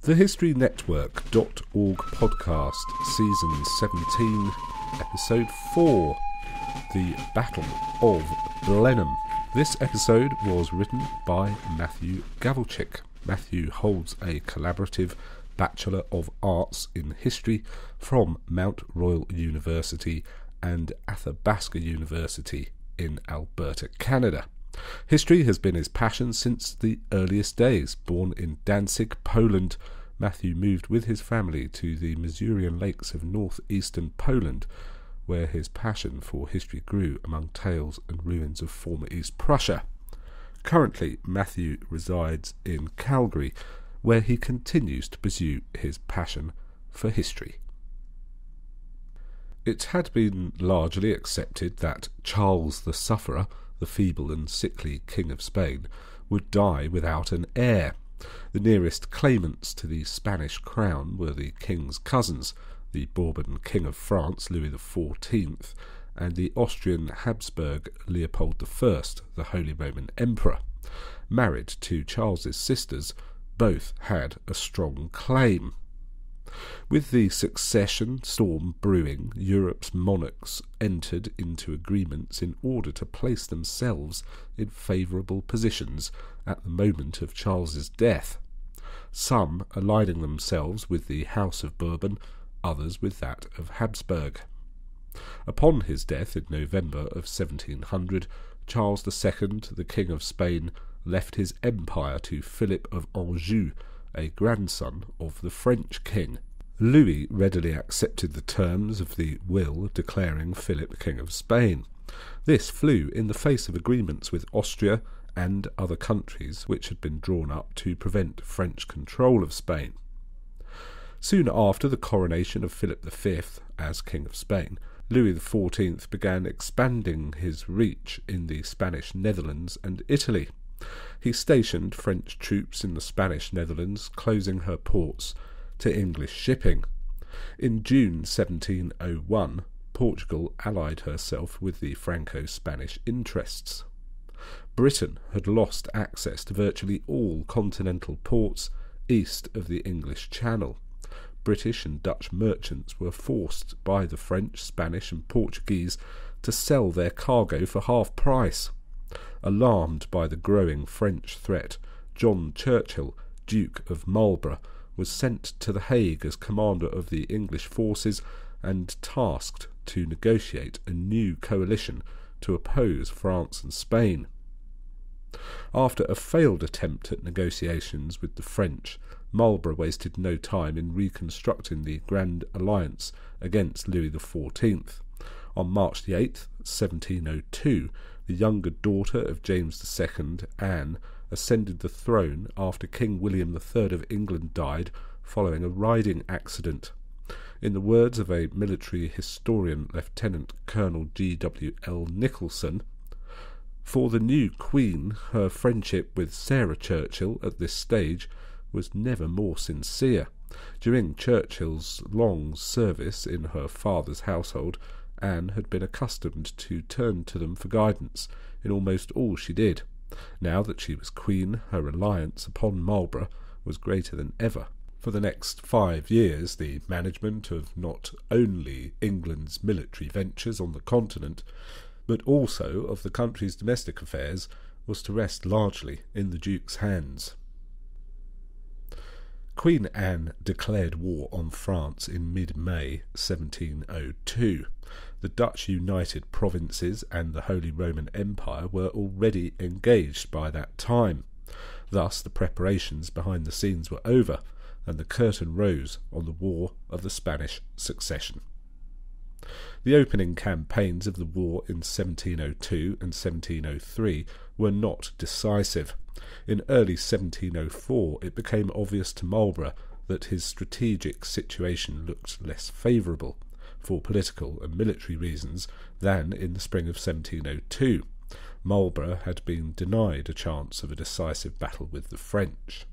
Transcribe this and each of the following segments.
TheHistoryNetwork.org podcast, Season 17, Episode 4, The Battle of Blenheim. This episode was written by Matthew Gawelczyk. Matthew holds a collaborative Bachelor of Arts in History from Mount Royal University and Athabasca University in Alberta, Canada. History has been his passion since the earliest days. Born in Danzig, Poland, Matthew moved with his family to the Mazurian lakes of northeastern Poland, where his passion for history grew among tales and ruins of former East Prussia. Currently, Matthew resides in Calgary, where he continues to pursue his passion for history. It had been largely accepted that Charles the Sufferer, the feeble and sickly King of Spain, would die without an heir. The nearest claimants to the Spanish crown were the king's cousins, the Bourbon King of France, Louis XIV, and the Austrian Habsburg Leopold I, the Holy Roman Emperor. Married to Charles's sisters, both had a strong claim. With the succession storm brewing, Europe's monarchs entered into agreements in order to place themselves in favourable positions at the moment of Charles's death, some aligning themselves with the House of Bourbon, others with that of Habsburg. Upon his death in November of 1700, Charles II, the King of Spain, left his empire to Philip of Anjou, a grandson of the French king. Louis readily accepted the terms of the will declaring Philip King of Spain. This flew in the face of agreements with Austria and other countries which had been drawn up to prevent French control of Spain. Soon after the coronation of Philip V as King of Spain, Louis XIV began expanding his reach in the Spanish Netherlands and Italy. He stationed French troops in the Spanish Netherlands, closing her ports to English shipping. In June 1701, Portugal allied herself with the Franco-Spanish interests. Britain had lost access to virtually all continental ports east of the English Channel. British and Dutch merchants were forced by the French, Spanish and Portuguese to sell their cargo for half price. Alarmed by the growing French threat, John Churchill, Duke of Marlborough, was sent to The Hague as commander of the English forces and tasked to negotiate a new coalition to oppose France and Spain. After a failed attempt at negotiations with the French, Marlborough wasted no time in reconstructing the Grand Alliance against Louis XIV. On March 8, 1702, the younger daughter of James II, Anne, ascended the throne after King William III of England died following a riding accident. In the words of a military historian, Lieutenant Colonel G.W.L. Nicholson, "For the new Queen, her friendship with Sarah Churchill at this stage was never more sincere. During Churchill's long service in her father's household, Anne had been accustomed to turn to them for guidance in almost all she did. Now that she was Queen, her reliance upon Marlborough was greater than ever." For the next 5 years, the management of not only England's military ventures on the continent, but also of the country's domestic affairs, was to rest largely in the Duke's hands. Queen Anne declared war on France in mid-May 1702. The Dutch United Provinces and the Holy Roman Empire were already engaged by that time. Thus the preparations behind the scenes were over, and the curtain rose on the War of the Spanish Succession. The opening campaigns of the war in 1702 and 1703 were not decisive. In early 1704 it became obvious to Marlborough that his strategic situation looked less favourable, for political and military reasons, than in the spring of 1702. Marlborough had been denied a chance of a decisive battle with the French.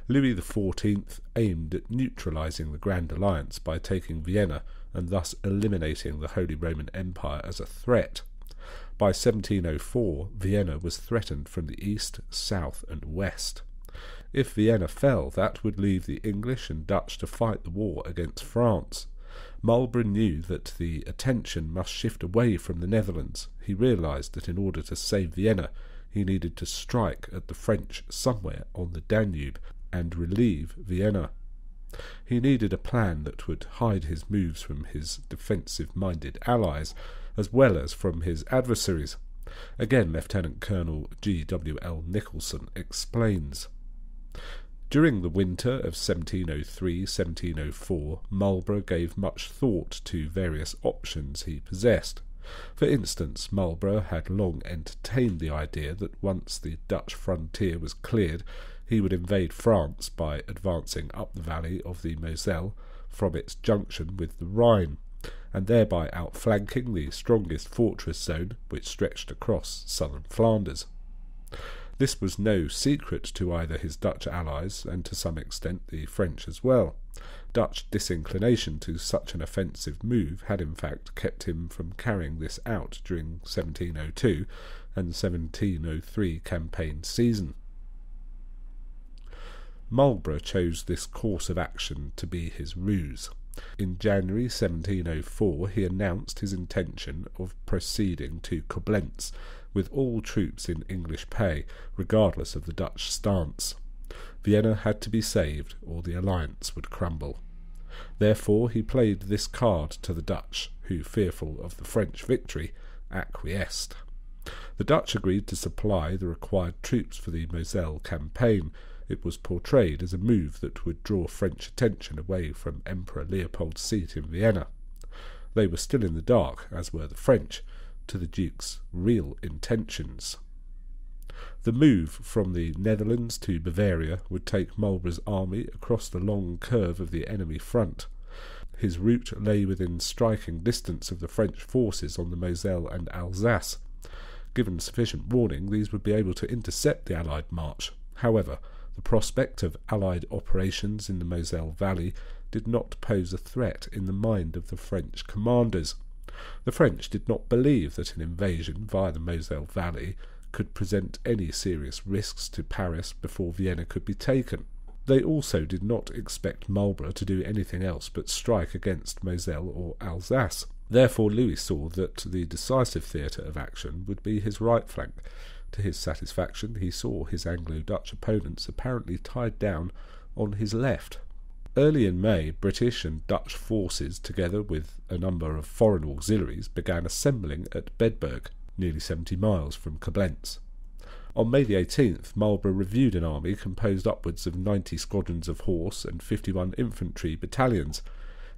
Louis XIV aimed at neutralising the Grand Alliance by taking Vienna and thus eliminating the Holy Roman Empire as a threat. By 1704, Vienna was threatened from the east, south and west. If Vienna fell, that would leave the English and Dutch to fight the war against France. Marlborough knew that the attention must shift away from the Netherlands. He realised that in order to save Vienna, he needed to strike at the French somewhere on the Danube and relieve Vienna. He needed a plan that would hide his moves from his defensive-minded allies, as well as from his adversaries. Again, Lieutenant Colonel G.W.L. Nicholson explains. During the winter of 1703-1704, Marlborough gave much thought to various options he possessed. For instance, Marlborough had long entertained the idea that once the Dutch frontier was cleared, he would invade France by advancing up the valley of the Moselle from its junction with the Rhine, and thereby outflanking the strongest fortress zone which stretched across southern Flanders. This was no secret to either his Dutch allies and to some extent the French as well. Dutch disinclination to such an offensive move had in fact kept him from carrying this out during 1702 and 1703 campaign season. Marlborough chose this course of action to be his ruse. In January 1704 he announced his intention of proceeding to Coblentz with all troops in English pay, regardless of the Dutch stance. Vienna had to be saved, or the alliance would crumble. Therefore he played this card to the Dutch, who, fearful of the French victory, acquiesced. The Dutch agreed to supply the required troops for the Moselle campaign. It was portrayed as a move that would draw French attention away from Emperor Leopold's seat in Vienna. They were still in the dark, as were the French, to the Duke's real intentions. The move from the Netherlands to Bavaria would take Marlborough's army across the long curve of the enemy front. His route lay within striking distance of the French forces on the Moselle and Alsace. Given sufficient warning, these would be able to intercept the Allied march. However, the prospect of Allied operations in the Moselle Valley did not pose a threat in the mind of the French commanders. The French did not believe that an invasion via the Moselle Valley could present any serious risks to Paris before Vienna could be taken. They also did not expect Marlborough to do anything else but strike against Moselle or Alsace. Therefore Louis saw that the decisive theatre of action would be his right flank. To his satisfaction, he saw his Anglo-Dutch opponents apparently tied down on his left. Early in May, British and Dutch forces, together with a number of foreign auxiliaries, began assembling at Bedburg, nearly 70 miles from Coblentz. On May the 18th, Marlborough reviewed an army composed upwards of 90 squadrons of horse and 51 infantry battalions,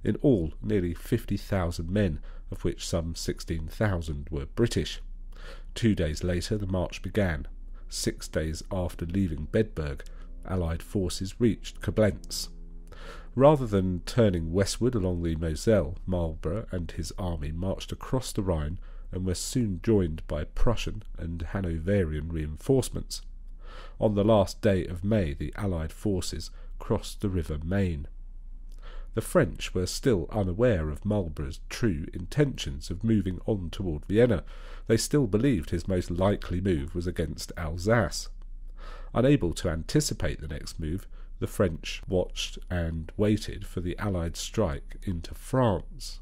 in all nearly 50,000 men, of which some 16,000 were British. 2 days later the march began. 6 days after leaving Bedburg, Allied forces reached Coblentz. Rather than turning westward along the Moselle, Marlborough and his army marched across the Rhine and were soon joined by Prussian and Hanoverian reinforcements. On the last day of May the Allied forces crossed the river Main. The French were still unaware of Marlborough's true intentions of moving on toward Vienna. They still believed his most likely move was against Alsace. Unable to anticipate the next move, the French watched and waited for the Allied strike into France.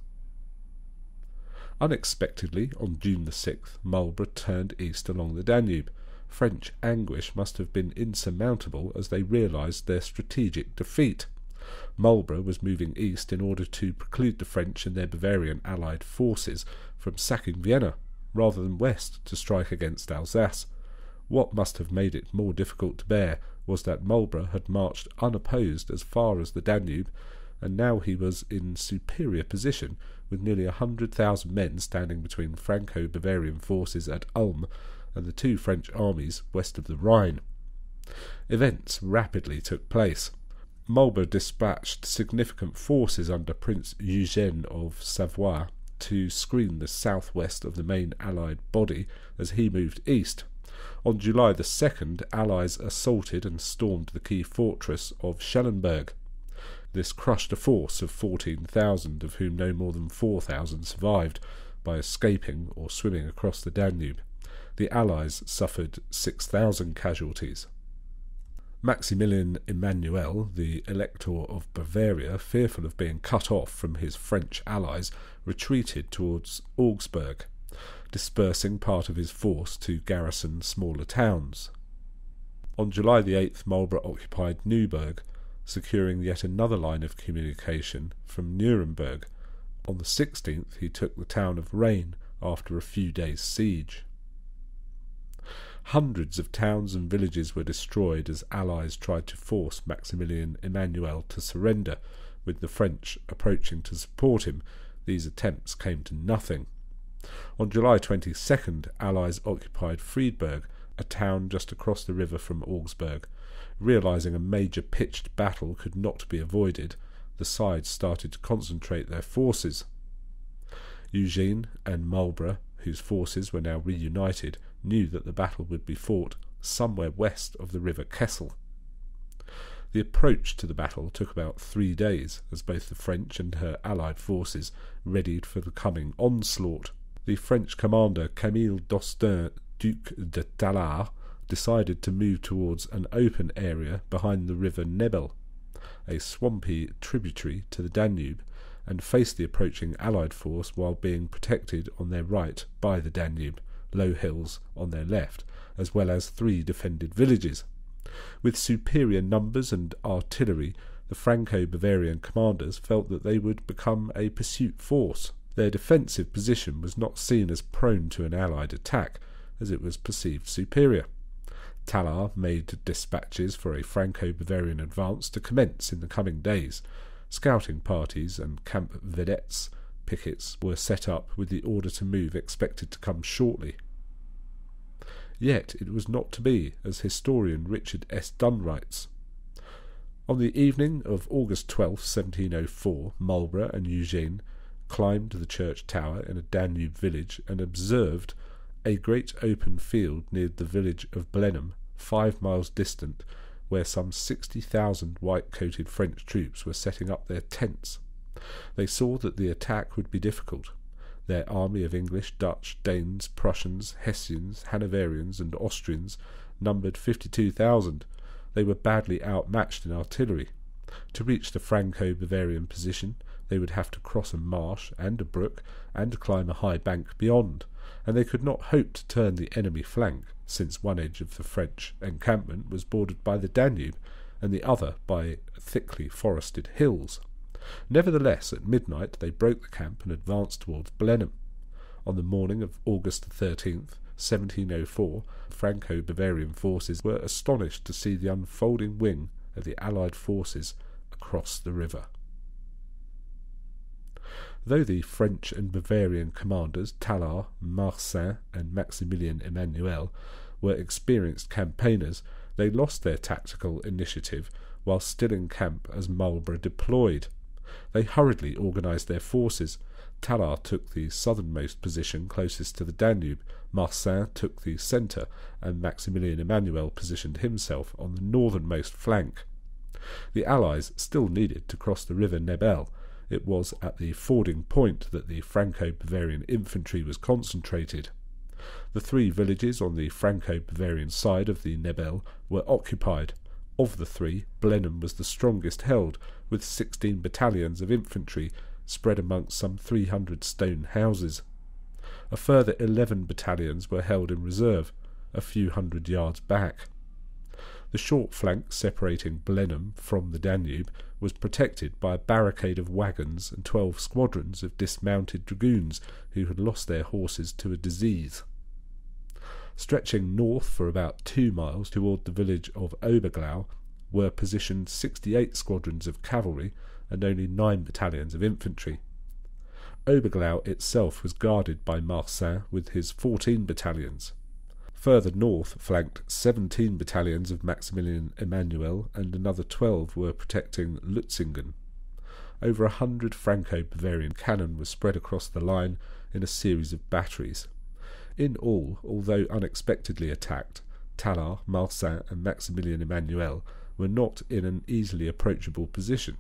Unexpectedly, on June the 6th, Marlborough turned east along the Danube. French anguish must have been insurmountable as they realised their strategic defeat. Marlborough was moving east in order to preclude the French and their Bavarian allied forces from sacking Vienna, rather than west to strike against Alsace. What must have made it more difficult to bear was that Marlborough had marched unopposed as far as the Danube, and now he was in superior position, with nearly 100,000 men standing between Franco-Bavarian forces at Ulm and the two French armies west of the Rhine. Events rapidly took place. Marlborough dispatched significant forces under Prince Eugène of Savoy to screen the southwest of the main Allied body as he moved east. On July the 2nd, Allies assaulted and stormed the key fortress of Schellenberg. This crushed a force of 14,000, of whom no more than 4,000 survived by escaping or swimming across the Danube. The Allies suffered 6,000 casualties. Maximilian Emmanuel, the Elector of Bavaria, fearful of being cut off from his French allies, retreated towards Augsburg, dispersing part of his force to garrison smaller towns. On July the 8th, Marlborough occupied Neuburg, securing yet another line of communication from Nuremberg. On the 16th, he took the town of Rain after a few days' siege. Hundreds of towns and villages were destroyed as allies tried to force Maximilian Emmanuel to surrender, with the French approaching to support him. These attempts came to nothing. On July 22nd, allies occupied Friedberg, a town just across the river from Augsburg. Realizing a major pitched battle could not be avoided, the sides started to concentrate their forces. Eugene and Marlborough, whose forces were now reunited, knew that the battle would be fought somewhere west of the river Kessel. The approach to the battle took about 3 days, as both the French and her allied forces readied for the coming onslaught. The French commander Camille d'Austin, Duc de Tallard, decided to move towards an open area behind the river Nebel, a swampy tributary to the Danube, and face the approaching allied force while being protected on their right by the Danube, low hills on their left, as well as 3 defended villages. With superior numbers and artillery, the Franco-Bavarian commanders felt that they would become a pursuit force. Their defensive position was not seen as prone to an allied attack, as it was perceived superior. Tallard made dispatches for a Franco-Bavarian advance to commence in the coming days. Scouting parties and camp vedettes, pickets, were set up with the order to move expected to come shortly. Yet it was not to be, as historian Richard S. Dunn writes. On the evening of August 12, 1704, Marlborough and Eugene climbed the church tower in a Danube village and observed a great open field near the village of Blenheim, 5 miles distant, where some 60,000 white-coated French troops were setting up their tents. They saw that the attack would be difficult. Their army of English, Dutch, Danes, Prussians, Hessians, Hanoverians, and Austrians numbered 52,000. They were badly outmatched in artillery. To reach the Franco-Bavarian position, they would have to cross a marsh and a brook and climb a high bank beyond, and they could not hope to turn the enemy flank, since one edge of the French encampment was bordered by the Danube and the other by thickly forested hills. Nevertheless, at midnight they broke the camp and advanced towards Blenheim. On the morning of August 13th, 1704, the Franco-Bavarian forces were astonished to see the unfolding wing of the Allied forces across the river. Though the French and Bavarian commanders Tallard, Marsin, and Maximilian Emmanuel were experienced campaigners, they lost their tactical initiative while still in camp as Marlborough deployed. They hurriedly organised their forces. Tallard took the southernmost position closest to the Danube, Marsin took the centre, and Maximilian Emmanuel positioned himself on the northernmost flank. The Allies still needed to cross the river Nebel. It was at the fording point that the Franco-Bavarian infantry was concentrated. The 3 villages on the Franco-Bavarian side of the Nebel were occupied. Of the 3, Blenheim was the strongest held, with 16 battalions of infantry spread amongst some 300 stone houses. A further 11 battalions were held in reserve, a few hundred yards back. The short flank separating Blenheim from the Danube was protected by a barricade of wagons and 12 squadrons of dismounted dragoons who had lost their horses to a disease. Stretching north for about 2 miles toward the village of Oberglau were positioned 68 squadrons of cavalry and only 9 battalions of infantry. Oberglau itself was guarded by Marsin with his 14 battalions. Further north flanked 17 battalions of Maximilian Emmanuel, and another 12 were protecting Lutzingen. Over 100 Franco-Bavarian cannon were spread across the line in a series of batteries. In all, although unexpectedly attacked, Tallard, Marsin, and Maximilian Emmanuel were not in an easily approachable position.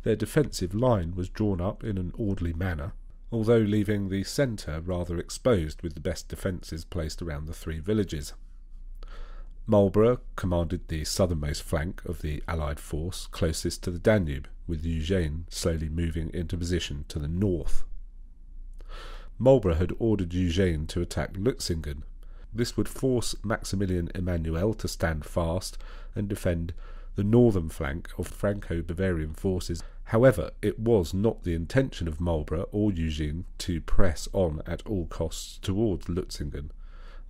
Their defensive line was drawn up in an orderly manner, although leaving the centre rather exposed with the best defences placed around the 3 villages. Marlborough commanded the southernmost flank of the Allied force closest to the Danube, with Eugene slowly moving into position to the north. Marlborough had ordered Eugene to attack Lutzingen. This would force Maximilian Emmanuel to stand fast and defend the northern flank of Franco-Bavarian forces. However, it was not the intention of Marlborough or Eugene to press on at all costs towards Lutzingen.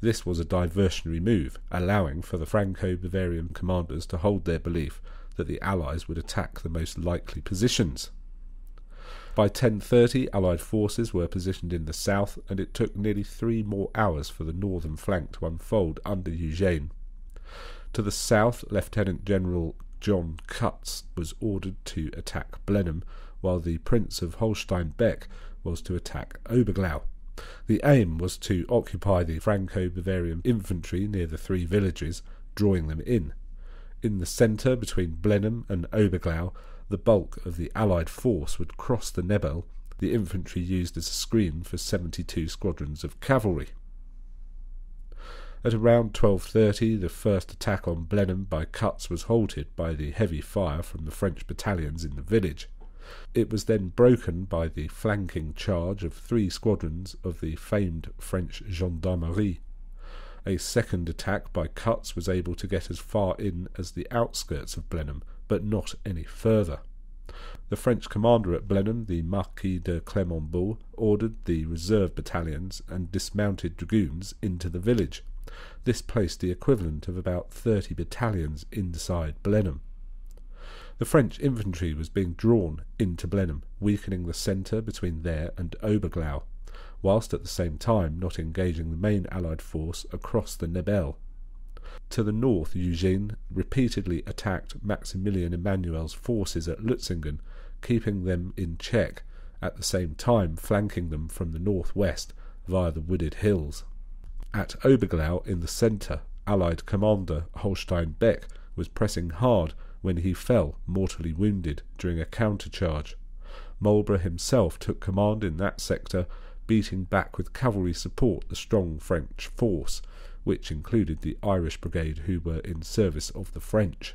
This was a diversionary move, allowing for the Franco-Bavarian commanders to hold their belief that the Allies would attack the most likely positions. By 10:30, Allied forces were positioned in the south, and it took nearly 3 more hours for the northern flank to unfold under Eugene. To the south, Lieutenant General John Cutts was ordered to attack Blenheim, while the Prince of Holstein-Beck was to attack Oberglau. The aim was to occupy the Franco-Bavarian infantry near the 3 villages, drawing them in. In the centre, between Blenheim and Oberglau, the bulk of the Allied force would cross the Nebel, the infantry used as a screen for 72 squadrons of cavalry. At around 12:30, the first attack on Blenheim by Cutts was halted by the heavy fire from the French battalions in the village. It was then broken by the flanking charge of 3 squadrons of the famed French gendarmerie. A second attack by Cutts was able to get as far in as the outskirts of Blenheim, but not any further. The French commander at Blenheim, the Marquis de Clermont-Beau, ordered the reserve battalions and dismounted dragoons into the village. This placed the equivalent of about 30 battalions inside Blenheim. The French infantry was being drawn into Blenheim, weakening the centre between there and Oberglau, whilst at the same time not engaging the main Allied force across the Nebel. To the north, Eugene repeatedly attacked Maximilian Emmanuel's forces at Lutzingen, keeping them in check, at the same time flanking them from the northwest via the wooded hills. At Oberglau in the centre, Allied commander Holstein-Beck was pressing hard when he fell mortally wounded during a countercharge. Marlborough himself took command in that sector, beating back with cavalry support the strong French force, which included the Irish brigade who were in service of the French.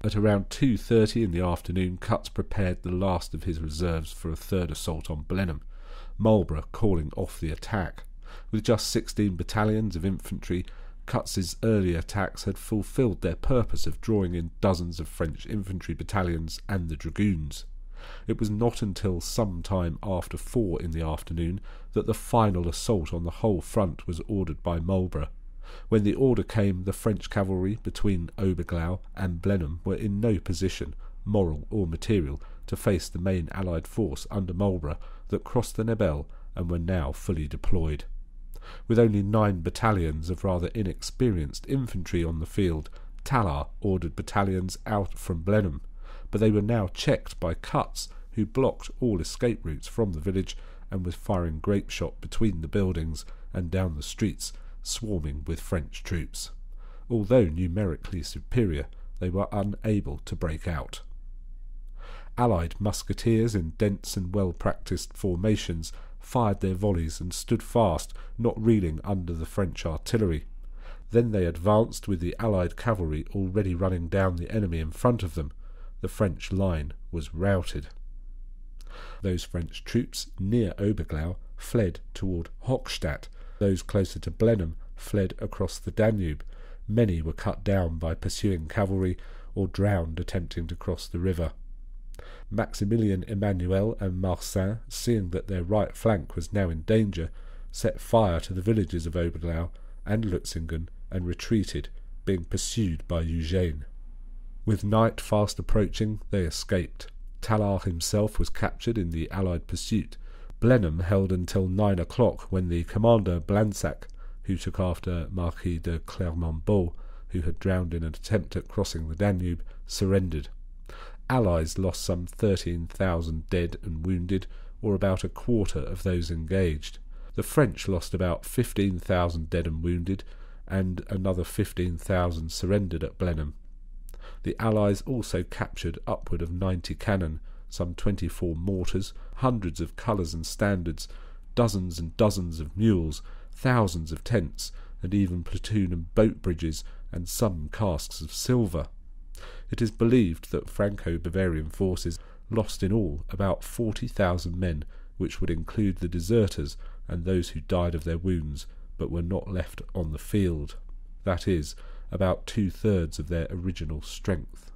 At around 2:30 in the afternoon, Cutts prepared the last of his reserves for a third assault on Blenheim, Marlborough calling off the attack. With just 16 battalions of infantry, Cutts's early attacks had fulfilled their purpose of drawing in dozens of French infantry battalions and the dragoons. It was not until some time after 4 in the afternoon that the final assault on the whole front was ordered by Marlborough. When the order came, the French cavalry between Oberglau and Blenheim were in no position, moral or material, to face the main Allied force under Marlborough that crossed the Nebel and were now fully deployed. With only 9 battalions of rather inexperienced infantry on the field, Tallard ordered battalions out from Blenheim, but they were now checked by Cutts, who blocked all escape routes from the village and was firing grape-shot between the buildings and down the streets, swarming with French troops. Although numerically superior, they were unable to break out. Allied musketeers in dense and well-practised formations fired their volleys and stood fast, not reeling under the French artillery. Then they advanced with the Allied cavalry already running down the enemy in front of them. The French line was routed. Those French troops near Oberglau fled toward Hochstadt. Those closer to Blenheim fled across the Danube. Many were cut down by pursuing cavalry or drowned attempting to cross the river. Maximilian Emmanuel and Marsin, seeing that their right flank was now in danger, set fire to the villages of Oberglau and Lutzingen and retreated, being pursued by Eugene. With night fast approaching, they escaped. Tallard himself was captured in the Allied pursuit. Blenheim held until 9 o'clock, when the commander Blansac, who took after Marquis de Clermont-Beau, who had drowned in an attempt at crossing the Danube, surrendered. Allies lost some 13,000 dead and wounded, or about a quarter of those engaged. The French lost about 15,000 dead and wounded, and another 15,000 surrendered at Blenheim. The Allies also captured upward of 90 cannon, some 24 mortars, hundreds of colours and standards, dozens and dozens of mules, thousands of tents, and even platoon and boat bridges and some casks of silver. It is believed that Franco-Bavarian forces lost in all about 40,000 men, which would include the deserters and those who died of their wounds but were not left on the field, that is, about 2/3 of their original strength.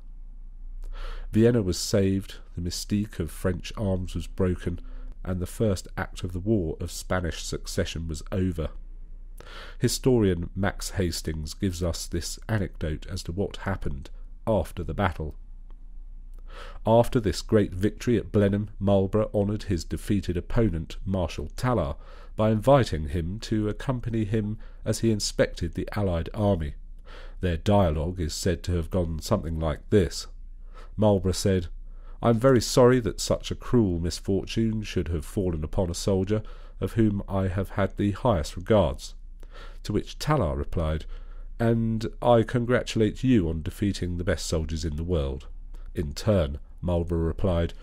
Vienna was saved, the mystique of French arms was broken, and the first act of the War of Spanish Succession was over. Historian Max Hastings gives us this anecdote as to what happened after the battle. After this great victory at Blenheim, Marlborough honoured his defeated opponent, Marshal Tallard, by inviting him to accompany him as he inspected the Allied army. Their dialogue is said to have gone something like this. Marlborough said, "I am very sorry that such a cruel misfortune should have fallen upon a soldier of whom I have had the highest regards." To which Tallard replied, "And I congratulate you on defeating the best soldiers in the world." In turn, Marlborough replied,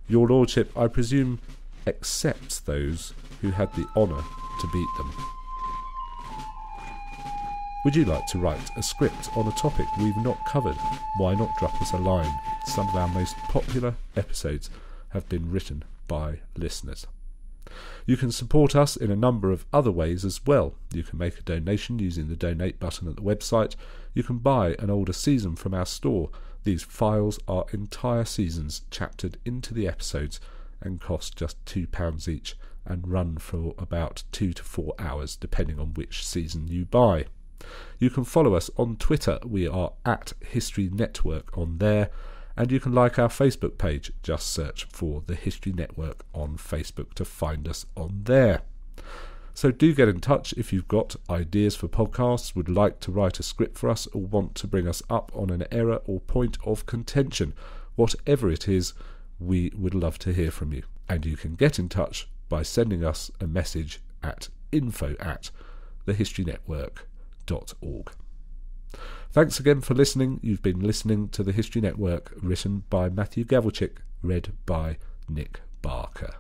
"Your lordship, I presume, accepts those who had the honour to beat them." Would you like to write a script on a topic we've not covered? Why not drop us a line? Some of our most popular episodes have been written by listeners. You can support us in a number of other ways as well. You can make a donation using the donate button at the website. You can buy an older season from our store. These files are entire seasons chaptered into the episodes and cost just £2 each and run for about 2 to 4 hours depending on which season you buy. You can follow us on Twitter. We are at History Network on there. And you can like our Facebook page. Just search for the History Network on Facebook to find us on there. So do get in touch if you've got ideas for podcasts, would like to write a script for us, or want to bring us up on an error or point of contention. Whatever it is, we would love to hear from you. And you can get in touch by sending us a message at info@thehistorynetwork.org. Thanks again for listening. You've been listening to The History Network, written by Matthew Gawelczyk, read by Nick Barker.